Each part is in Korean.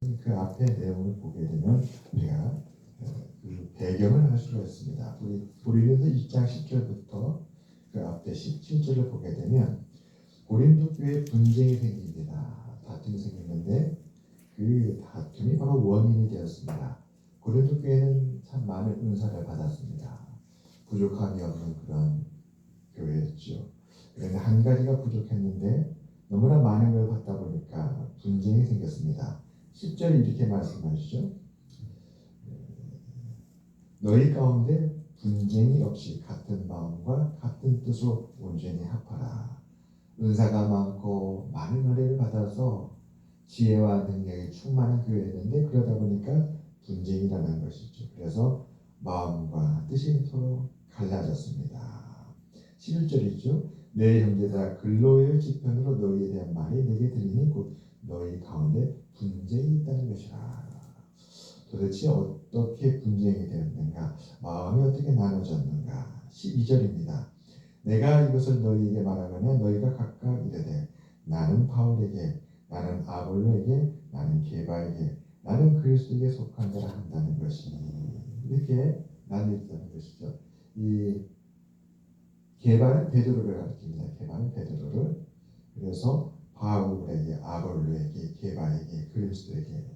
그 앞에 내용을 보게 되면 우리가 그 배경을 알 수가 있습니다. 우리 고린도서 2장 10절부터 그 앞에 17절을 보게 되면 고린도 교회에 분쟁이 생깁니다. 다툼이 생기는데 그 다툼이 바로 원인이 되었습니다. 고린도 교회는 참 많은 은사를 받았습니다. 부족함이 없는 그런 교회였죠. 그런데 한 가지가 부족했는데 너무나 많은 걸 받다 보니까 분쟁이 생겼습니다. 10절에 이렇게 말씀하시죠. 너희 가운데 분쟁이 없이 같은 마음과 같은 뜻으로 온전히 합하라. 은사가 많고 많은 은혜를 받아서 지혜와 능력이 충만한 교회였는데 그러다 보니까 분쟁이 일어난 것이죠. 그래서 마음과 뜻이 서로 갈라졌습니다. 11절이죠. 내 형제들아 근로의 지편으로 너희에 대한 말이 내게 들리니 곧 너희 가운데 분쟁이 있다는 것이라. 도대체 어떻게 분쟁이 되었는가? 마음이 어떻게 나눠졌는가? 12절입니다. 내가 이것을 너희에게 말하거냐 너희가 각각 이르되 나는 바울에게 나는 아볼로에게 나는 게바에게 나는 그리스도에게 속한 자라 한다는 것이니 이렇게 나뉘었다는 것이죠. 이 게바는 베드로를 가리킵니다. 게바는 베드로를 그래서 바울에게 아볼로에게 게바에게 그리스도에게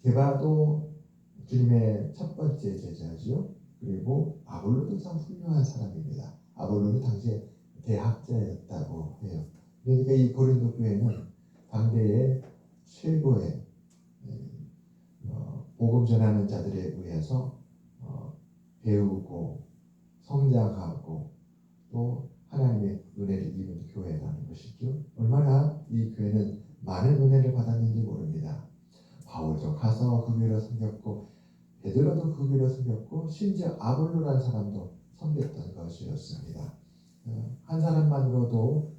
게바도 주님의 첫 번째 제자죠. 그리고 아볼로도 참 훌륭한 사람입니다. 아볼로는 당시에 대학자였다고 해요. 그러니까 이 고린도 교회는 당대의 최고의 복음 전하는 자들에 의해서 배우고 성장하고 또 하나님의 은혜를 입은 교회라는 것이죠. 얼마나 이 교회는 많은 은혜를 받았는지 모릅니다. 바울도 가서 그 교회를 섬겼고 베드로도 그 교회를 섬겼고 심지어 아볼로라는 사람도 섬겼던 것이었습니다. 한 사람만으로도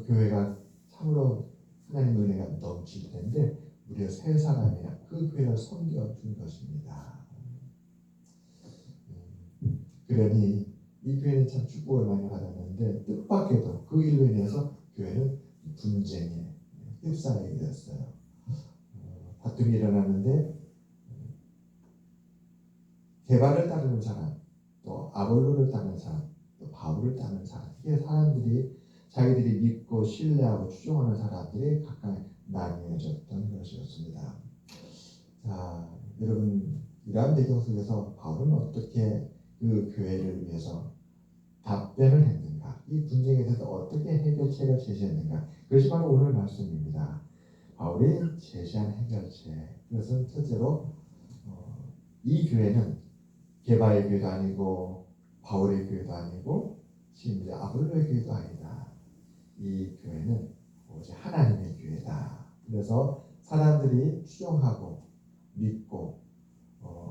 교회가 참으로 하나님의 은혜가 넘칠 텐데 무려 세 사람이나 그 교회를 섬겨준 것입니다. 그러니 이 교회는 참 축복을 많이 받았는데 뜻밖에도 그 일로 인해서 교회는 분쟁에 휩싸이게 되었어요. 다툼이 일어나는데 게바를 따르는 사람, 또 아볼로를 따르는 사람, 또 바울을 따르는 사람, 이게 사람들이 자기들이 믿고 신뢰하고 추종하는 사람들이 각각 나뉘어졌던 것이었습니다. 자, 여러분 이러한 배경 속에서 바울은 어떻게 그 교회를 위해서 답변을 했는가? 이 분쟁에 대해서 어떻게 해결책을 제시했는가? 그것이 바로 오늘 말씀입니다. 바울이 제시한 해결책. 그것은 첫째로 이 교회는 게바의 교회도 아니고 바울의 교회도 아니고 심지어 아볼로의 교회도 아니다. 이 교회는 오직 하나님의 교회다. 그래서 사람들이 추종하고 믿고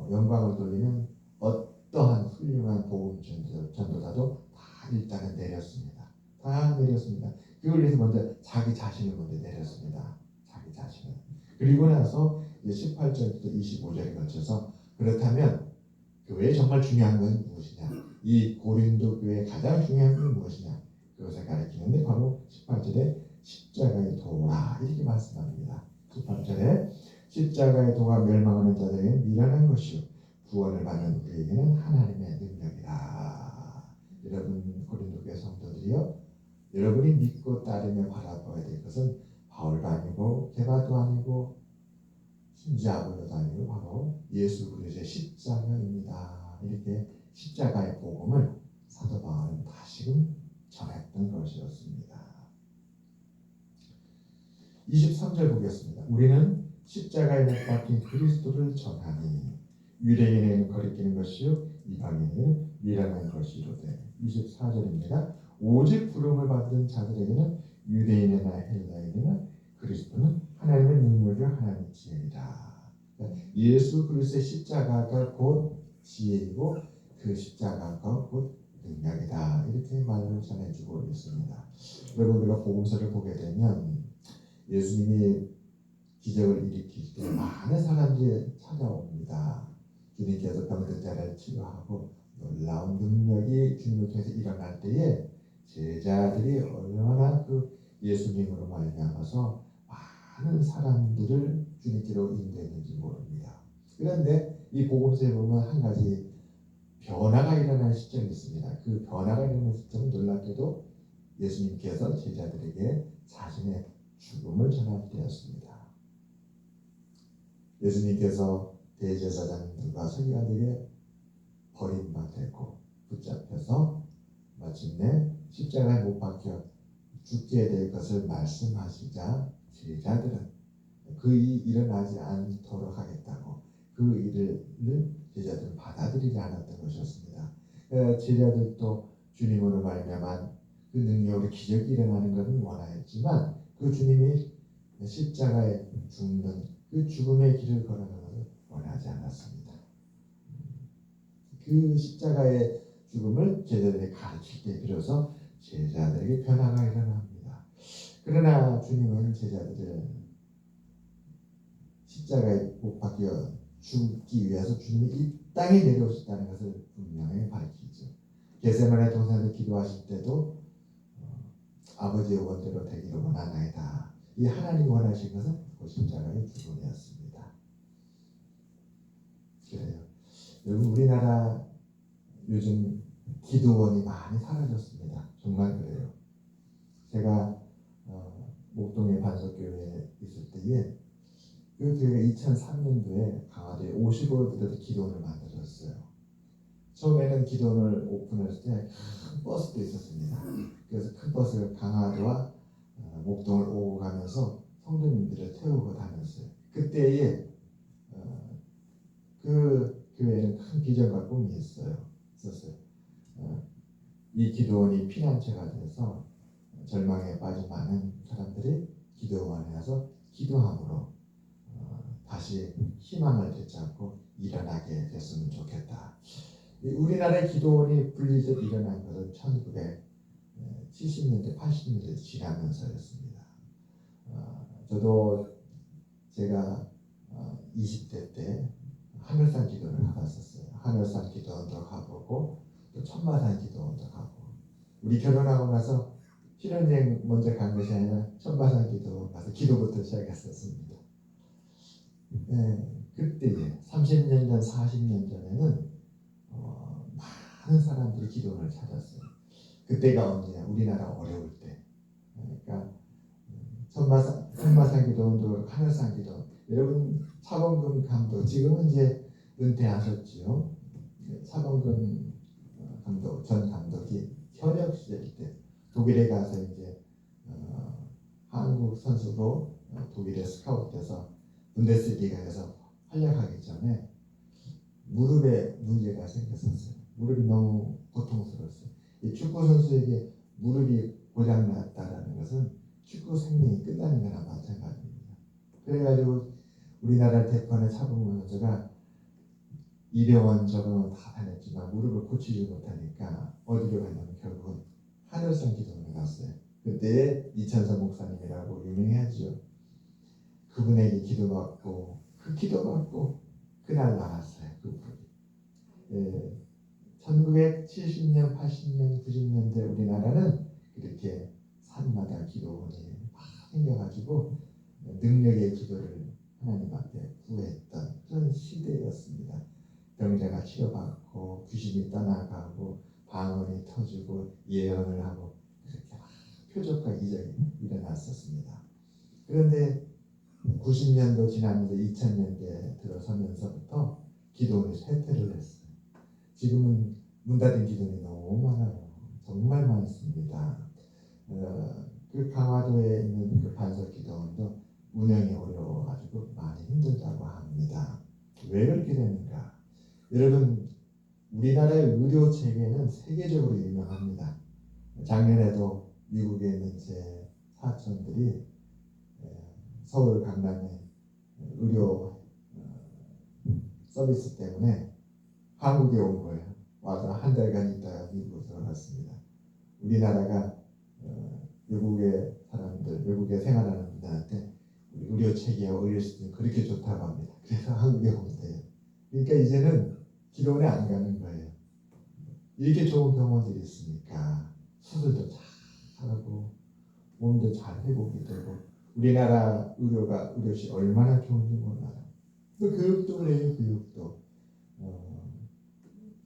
영광을 돌리는 어떠한 훌륭한 복음 전도자도 다 일단은 내렸습니다. 다 내렸습니다. 그걸 위해서 먼저 자기 자신을 먼저 내렸습니다. 자기 자신을. 그리고 나서 18절부터 25절에 걸쳐서 그렇다면 교회에 정말 중요한 건 무엇이냐? 이 고린도 교회의 가장 중요한 건 무엇이냐? 그것을 가리키는데 바로 18절에 십자가의 도라 이렇게 말씀합니다. 18절에 십자가의 도가 멸망하는 자들에게 미련한 것이요 구원을 받는 우리에게는 하나님의 능력이라. 여러분 고린도 교회 성도들이요, 여러분이 믿고 따르며 바라봐야 될 것은 바울도 아니고 게바도 아니고 심지어 아볼로도 아니고 바로 예수 그리스도의 십자가입니다. 이렇게 십자가의 복음을 사도 바울은 다시금 전했던 것이었습니다. 23절 보겠습니다. 우리는 십자가에 못 박힌 그리스도를 전하니 유대인에게는 거리끼는 것이요 이방인에게는 미련한 것이로되. 24절입니다. 오직 부름을 받은 자들에게는 유대인이나 헬라인이나 그리스도는 하나님의 능력이요 하나님의 지혜이다. 예수 그리스도의 십자가가 곧 지혜이고 그 십자가가 곧 능력이다. 이렇게 말을 전해주고 있습니다. 여러분 우리가 복음서를 보게 되면 예수님이 기적을 일으킬 때 많은 사람들이 찾아옵니다. 주님께서 병든 자를 치료하고 놀라운 능력이 주님을 통해서 일어날 때에 제자들이 얼마나 그 예수님으로 말미암아서 많은 사람들을 주님께로 인도했는지 모릅니다. 그런데 이 복음서에 보면 한 가지 변화가 일어나는 시점이 있습니다. 그 변화가 일어나는 시점은 놀랍게도 예수님께서 제자들에게 자신의 죽음을 전하되었습니다. 예수님께서 대제사장들과 서기관들에게 버림받고 붙잡혀서 마침내 십자가에 못 박혀 죽게 될 것을 말씀하시자 제자들은 그 일이 일어나지 않도록 하겠다고 그 일을 제자들은 받아들이지 않았던 것이었습니다. 제자들도 주님으로 말미암아 그 능력으로 기적이 일어나는 것은 원하였지만 그 주님이 십자가에 죽는 그 죽음의 길을 걸어가는 것을 원하지 않았습니다. 그 십자가의 죽음을 제자들에게 가르칠 때 비로소 제자들에게 변화가 일어납니다. 그러나 주님은 제자들을 십자가에 못 박혀 죽기 위해서 주님이 이 땅에 내려오셨다는 것을 분명히 밝히죠. 겟세마네 동산에서 기도하실 때도 아버지의 원대로 되기를 원하나이다. 이 하나님이 원하신 것은 그 십자가의 죽음이었습니다. 그래요. 여러분 우리나라 요즘 기도원이 많이 사라졌습니다. 정말 그래요. 제가 목동의 반석교회에 있을 때에 그 교회가 2003년도에 강화도에 50월부터 기도원을 만들었어요. 처음에는 기도원을 오픈했을 때 큰 버스도 있었습니다. 그래서 큰 버스가 강화도와 목동을 오고 가면서 성도님들을 태우고 다녔어요. 그때에 그 교회는 큰 비전과 꿈이 있었어요. 이 기도원이 피난처가 돼서 절망에 빠진 많은 사람들이 기도원에 와서 기도함으로 다시 희망을 되찾고 일어나게 됐으면 좋겠다. 우리나라의 기도원이 분리돼서 일어난 것은 1970년대, 80년대 지나면서였습니다. 저도 제가 20대 때 하늘산 기도를 가봤었어요. 하늘산 기도원도 가보고 또 천마산 기도원도 가고 우리 결혼하고 나서 신혼여행 먼저 간 것이 아니라 천마산 기도원 가서 기도부터 시작했었습니다. 그때에 30년 전, 40년 전에는 많은 사람들이 기도원을 찾았어요. 그때가 언제야? 우리나라 어려울 때. 그러니까 천마산 기도원도 하늘산 기도원. 여러분 차범근 감독 지금은 이제 은퇴하셨지요. 차범근 감독 전 감독이 현역 시절 때 독일에 가서 이제 한국 선수로 독일에 스카웃돼서 분데스리가에서 활약하기 전에 무릎에 문제가 생겼었어요. 무릎이 너무 고통스러웠어요. 이 축구 선수에게 무릎이 고장 났다라는 것은 축구 생명이 끝나는 거나 마찬가지입니다. 그래가지고 우리나라 대표의 차범근 선수가 이병헌 저병헌 다 다녔지만 무릎을 고치지 못하니까 어디로 갔냐면 결국은 하늘산 기도원에 갔어요. 그때 이천서 목사님이라고 유명하죠. 그분에게 기도받고 그 기도받고 그날 나갔어요. 그분이. 1970년, 80년, 90년대 우리나라는 그렇게 산마다 기도원이 막 생겨가지고 능력의 기도를 하나님 앞에 구했던 그런 시대였습니다. 병자가 치료받고 귀신이 떠나가고 방언이 터지고 예언을 하고 그렇게 막 표적과 이적이 일어났었습니다. 그런데 90년도 지나면서 2000년대 들어서면서부터 기도원이 쇠퇴를 했어요. 지금은 문 닫은 기도원이 너무 많아요. 정말 많습니다. 그 강화도에 있는 그 반석 기도원도 운영이 어려워가지고 많이 힘들다고 합니다. 왜 그렇게 되는가? 여러분 우리나라의 의료 체계는 세계적으로 유명합니다. 작년에도 미국에 있는 제 사촌들이 서울 강남에 의료 서비스 때문에 한국에 온 거예요. 와서 한 달간 있다가 미국으로 돌아갔습니다. 우리나라가 외국의 사람들, 외국에 생활하는 분들한테 의료 체계와 의료 시스템이 그렇게 좋다고 합니다. 그래서 한국에 온대요. 그러니까 이제는 기도원에 안 가는 거예요. 이렇게 좋은 병원들이 있으니까 수술도 잘하고 몸도 잘 회복이 되고 우리나라 의료시 얼마나 좋은지 몰라요. 또 교육도 그래요.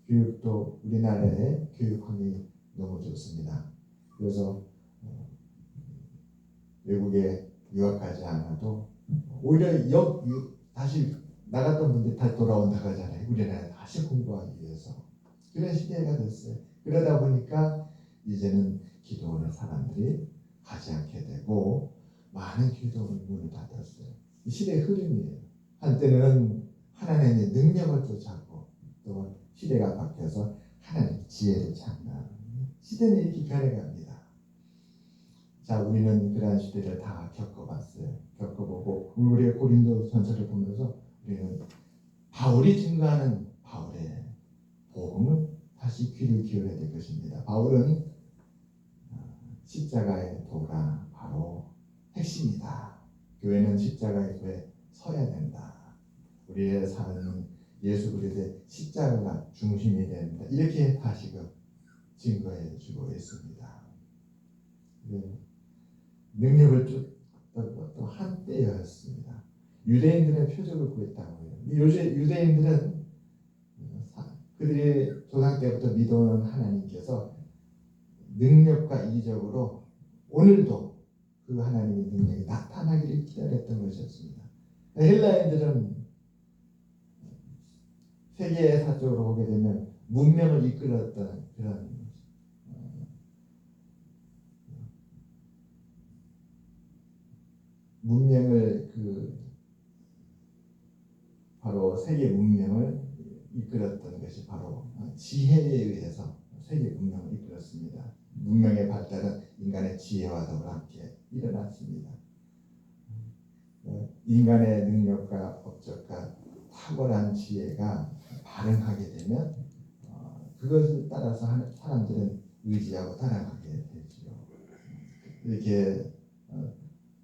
교육도 우리나라의 교육 환경이 너무 좋습니다. 그래서 외국에 유학 가지 않아도 오히려 다시 나갔던 분들이 다시 돌아온다고 하잖아요. 우리나라에 다시 공부하기 위해서. 그런 시대가 됐어요. 그러다 보니까 이제는 기도원의 사람들이 가지 않게 되고 많은 기도원 문을 닫았어요. 이 시대의 흐름이에요. 한때는 하나님의 능력을 쫓았고 또 시대가 바뀌어서 하나님의 지혜를 찾는 시대는 이렇게 변해갑니다. 자, 우리는 그러한 시대를 다 겪어봤어요. 겪어보고 우리의 고린도 전서를 보면서 우리는 바울이 증거하는 바울의 복음을 다시 귀를 기울여야 될 것입니다. 바울은 십자가의 도가 바로 핵심이다. 교회는 십자가의 도에 서야 된다. 우리의 삶은 예수 그리스도의 십자가가 중심이 됩니다. 이렇게 다시금 증거해 주고 있습니다. 능력을 쫓던 또 한때였습니다. 유대인들의 표적을 구했다고 해요. 유대인들은 그들이 조상 때부터 믿어오는 하나님께서 능력과 이적으로 오늘도 그 하나님의 능력이 나타나기를 기다렸던 것이었습니다. 헬라인들은 세계 사적으로 보게 되면 문명을 이끌었던 그런 문명을 바로 세계 문명을 이끌었던 것이 바로 지혜에 의해서 세계 문명을 이끌었습니다. 문명의 발달은 인간의 지혜와 더불어 함께 일어났습니다. 인간의 능력과 업적과 탁월한 지혜가 발흥하게 되면 그것을 따라서 사람들은 의지하고 따라가게 되죠. 이렇게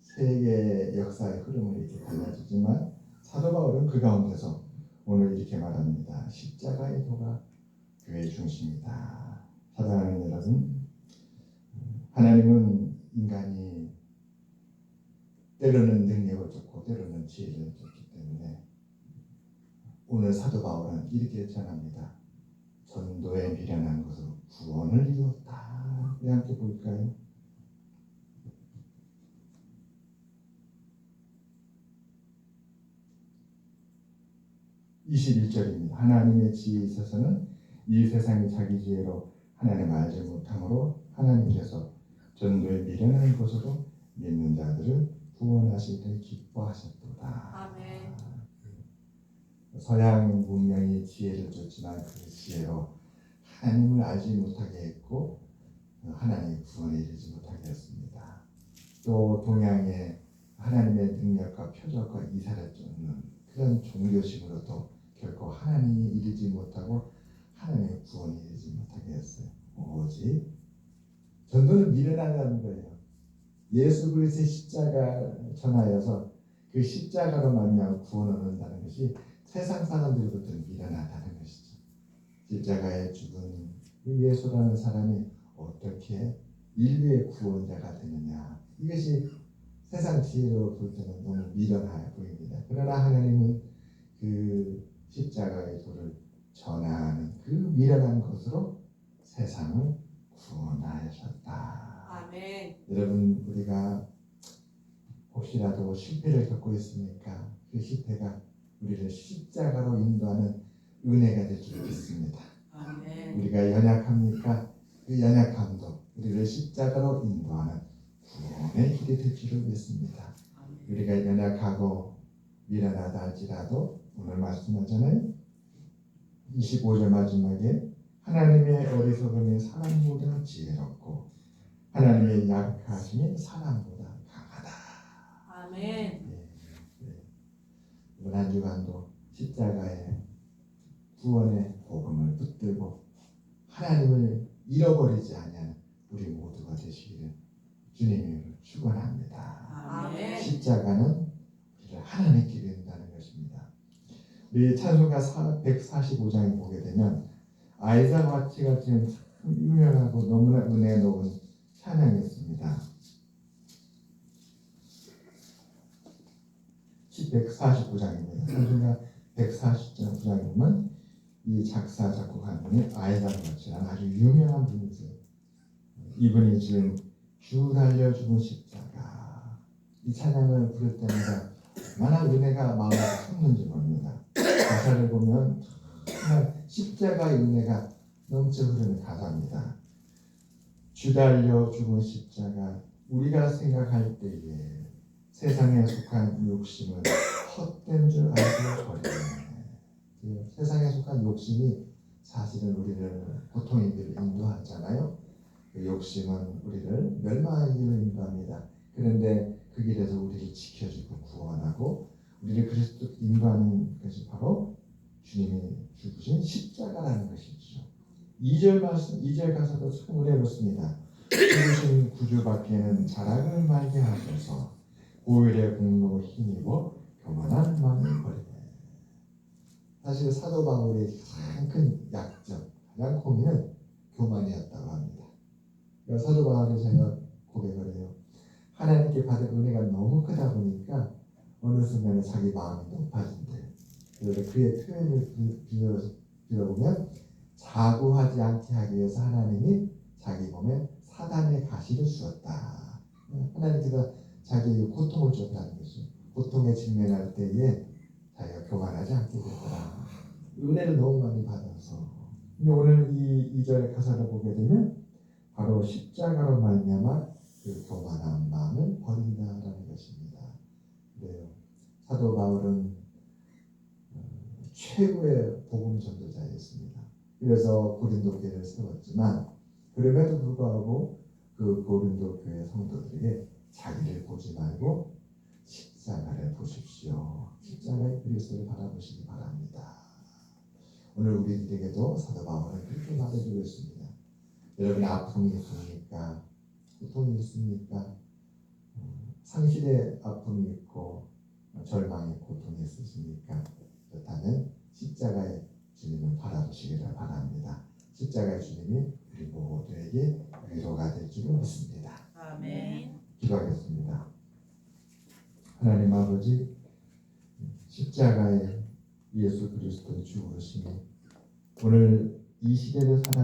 세계 역사의 흐름을 이렇게 달라지지만 사도 바울은 그 가운데서 오늘 이렇게 말합니다. 십자가의 도가 교회의 중심이다. 사랑하는 여러분, 하나님은 인간이 때로는 능력을 줬고 때로는 지혜를 줬기 때문에 오늘 사도 바울은 이렇게 전합니다. 전도에 미련한 것으로 구원을 이루었다. 우리 함께 볼까요? 21절입니다. 하나님의 지혜에 있어서는 이 세상이 자기 지혜로 하나님을 알지 못함으로 하나님께서 전도에 미련한 것으로 믿는 자들을 구원하실 때 기뻐하셨도다. 아멘. 서양 문명이 지혜를 줬지만 그 지혜로 하나님을 알지 못하게 했고 하나님의 구원에 이르지 못하게 했습니다. 또 동양의 하나님의 능력과 표적과 이사를 쫓는 그런 종교식으로도 결코 하나님이 이르지 못하고 하나님의 구원에 이르지 못하게 했어요. 오직 전도는 미련하다는 거예요. 예수 그리스도의 십자가 전하여서 그 십자가로 말미암아 구원을 얻는다는 것이 세상 사람들로부터 미련하다는 것이죠. 십자가에 죽은 그 예수라는 사람이 어떻게 인류의 구원자가 되느냐, 이것이 세상 지혜로 볼 때는 너무 미련하여 보입니다. 그러나 하나님은 그 십자가의 도를 전하는 그 미련한 것으로 세상을 구원하셨다. 아멘. 여러분, 우리가 혹시라도 실패를 겪고 있으니까 그 실패가 우리를 십자가로 인도하는 은혜가 될 줄 믿습니다. 아멘. 우리가 연약합니까? 그 연약함도 우리를 십자가로 인도하는 구원의 길이 될 줄을 믿습니다. 아멘. 우리가 연약하고 미련하다 할지라도 오늘 말씀하잖아요. 25절 마지막에 하나님의 어리석음이 사람보다 지혜롭고 하나님의 약하심이 사람보다 강하다. 아멘. 이번 한 주간도 십자가의 구원의 복음을 붙들고 하나님을 잃어버리지 아니하는 우리 모두가 되시기를 주님의 축원합니다. 아멘. 십자가는 우리를 하나님께 이른다는 것입니다. 우리 찬송가 145장에 보게 되면 아이작 와치가 지금 유명하고 너무나 은혜 높은 찬양이 있습니다. 149장입니다. 성경가 149장에 보면 이 작사 작곡한 분이 아이다 버치라는 아주 유명한 분이세요. 이분이 지금 주 달려 죽은 십자가 이 찬양을 부를 때마다 얼마나 은혜가 마음에 솟는지 모릅니다. 가사를 보면 정말 십자가의 은혜가 넘쳐 흐르는 가사입니다. 주 달려 죽은 십자가 우리가 생각할 때에 세상에 속한 욕심은 헛된 줄 알고 버리네. 세상에 속한 욕심이 사실은 우리를 고통의 길을 인도하잖아요. 그 욕심은 우리를 멸망의 길로 인도합니다. 그런데 그 길에서 우리를 지켜주고 구원하고 우리를 그리스도 인도하는 것이 바로 주님이 죽으신 십자가라는 것이죠. 2절 말씀, 2절 가사도 참 은혜롭습니다. 죽으신 구주밖에는 자랑을 말게 하셔서 오일의 공로 힘입어 교만한 마음을 버리네. 사실 사도 바울의 가장 큰 약점, 가장 고민은 교만이었다고 합니다. 그러니까 사도 바울이 제가 고백을 해요. 하나님께 받은 은혜가 너무 크다 보니까 어느 순간에 자기 마음이 높아진대. 그래서 그의 표현을 빌어보면 자고하지 않게 하기 위해서 하나님이 자기 몸에 사단의 가시를 주었다. 하나님께서 자기에게 고통을 줬다는 것이 고통에 직면할 때에 자기가 교만하지 않게 됐더라. 은혜를 너무 많이 받아서. 근데 오늘 이 2절의 가사를 보게 되면 바로 십자가로 말미암아 그 교만한 마음을 버린다라는 것입니다. 그래요. 사도 바울은 최고의 복음 전도자였습니다. 그래서 고린도 교회를 세웠지만 그럼에도 불구하고 그 고린도 교회 성도들에게 자기를 보지 말고 십자가를 보십시오. 십자가의 그리스도를 바라보시기 바랍니다. 오늘 우리들에게도 사도 바울은 그렇게 말해주고 있습니다. 여러분 아픔이 있습니까? 고통이 있습니까? 상실의 아픔이 있고 절망의 고통이 있으십니까? 그렇다면 십자가의 주님을 바라보시기를 바랍니다. 십자가의 주님이 우리 모두에게 위로가 될 줄을 믿습니다. 아멘. 기도하겠습니다. 하나님 아버지, 십자가의 예수 그리스도의 죽으심이 오늘 이 시대를 살아